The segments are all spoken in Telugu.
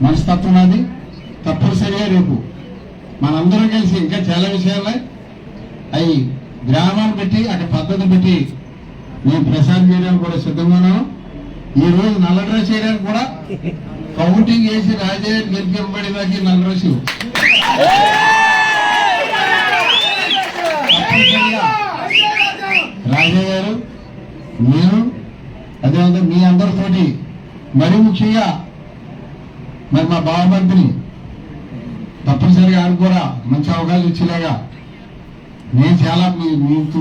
మనస్తత్వం నాది. తప్పనిసరిగా రేపు మనందరం కలిసి ఇంకా చాలా విషయాలు అవి గ్రామాలు పెట్టి అక్కడ పద్ధతి పెట్టి మేము ప్రసారం చేయడానికి కూడా సిద్ధంగా ఉన్నాము. ఈ రోజు నల్ల డ్రెస్ చేయడానికి కూడా కౌంటింగ్ చేసి రాజయ్య గెలిపింపబడినాకి నల్ల డ్రెస్ రాజయ్య గారు, నేను అదేవిధంగా మీ అందరితోటి మరీ ముఖ్యంగా మరి మా బావమంత్రిని తప్పనిసరిగా ఆయన కూడా మంచి అవకాశం ఇచ్చేలాగా నేను చాలా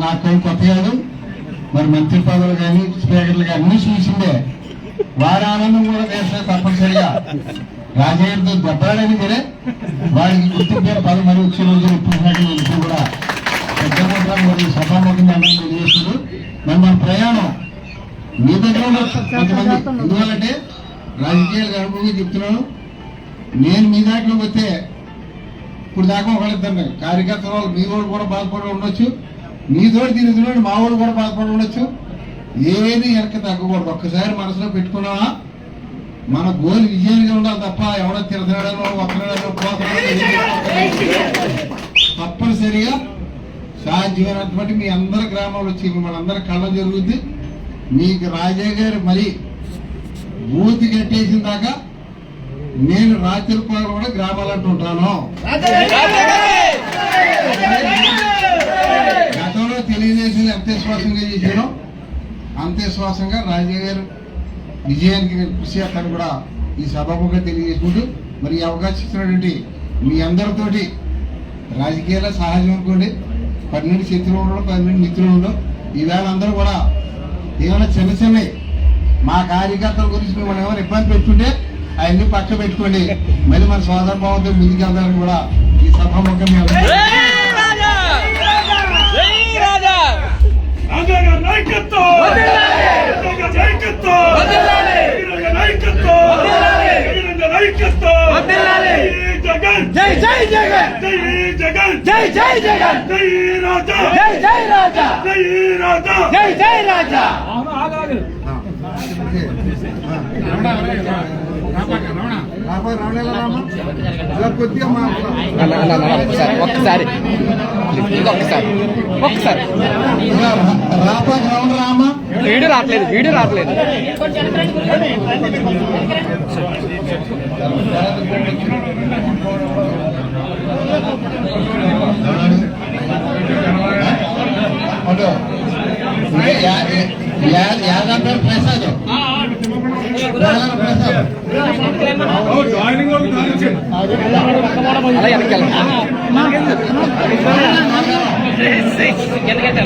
నాకు కొత్త కాదు, మరి మంత్రి పదవులు కానీ స్పీకర్లు కానీ అన్ని చూసిందే. వారి ఆనందం కూడా చేస్తే తప్పనిసరిగా రాజయ్యతో దెబ్బలాడని సరే వాడికి గుర్తింపే పదవి మరి వచ్చే రోజులు ఇప్పుడు కూడా పెద్ద మరియు సభాముఖంగా అందరూ తెలియజేస్తున్నారు. మరి మన ప్రయాణం మీ దగ్గర కొంతమంది ఎందువల్లంటే రాజకీయాలు అనుభవంగా చెప్తున్నాను. నేను మీ దాంట్లోకి వస్తే ఇప్పుడు దాకా ఒకళ్ళిద్దరు కార్యకర్తల మీ వాళ్ళు కూడా బాధపడి ఉండొచ్చు, మీతోటి తిరుగుతున్నాడు మా వాళ్ళు కూడా బాధపడి ఉండొచ్చు. ఏది వెనక తగ్గకూడదు. ఒక్కసారి మనసులో పెట్టుకున్నావా మన గోల్ విజయాలుగా ఉండాలి తప్ప ఎవడో తిరుగుతున్నాడనో ఒక్కడాడో తప్పనిసరిగా సాధ్యమైనటువంటి మీ అందరి గ్రామాలు వచ్చి మనందరి కళ్ళ జరుగుద్ది. మీకు రాజయ్య గారు మరి బూతి కట్టేసిన దాకా నేను రాత్రి కూడా గ్రామాలంటూ ఉంటాను. గతంలో తెలుగుదేశం ఎంత విశ్వాసంగా చేశానో అంత విశ్వాసంగా రాజయ్య గారు విజయానికి కృషి చేస్తాను కూడా ఈ సభాముఖంగా తెలియజేసుకుంటూ మరి ఈ అవకాశం ఇచ్చినటువంటి మీ అందరితోటి రాజకీయాల్లో సహజం అనుకోండి. 12 శత్రువులు ఉండడం, 12 మిత్రులు ఉండడం. ఈవేళ అందరూ కూడా ఏమైనా చిన్న చిన్నవి మా కార్యకర్తల గురించి మిమ్మల్ని ఏమైనా ఇబ్బంది పెట్టుకుంటే అవన్నీ పక్క పెట్టుకోండి. మళ్ళీ మన సోదర భావంతో ముందుకెళ్తారని కూడా ఈ సభాముఖం జై జై జగన్, జై జగన్, జై జై జగన్, జై రాజా, జై జై రాజా, జై రాజా, జై జై రాజా. ఒక్కసారి వీడియో రావట్లేదు. ప్రసాద్ అలా వెనకాల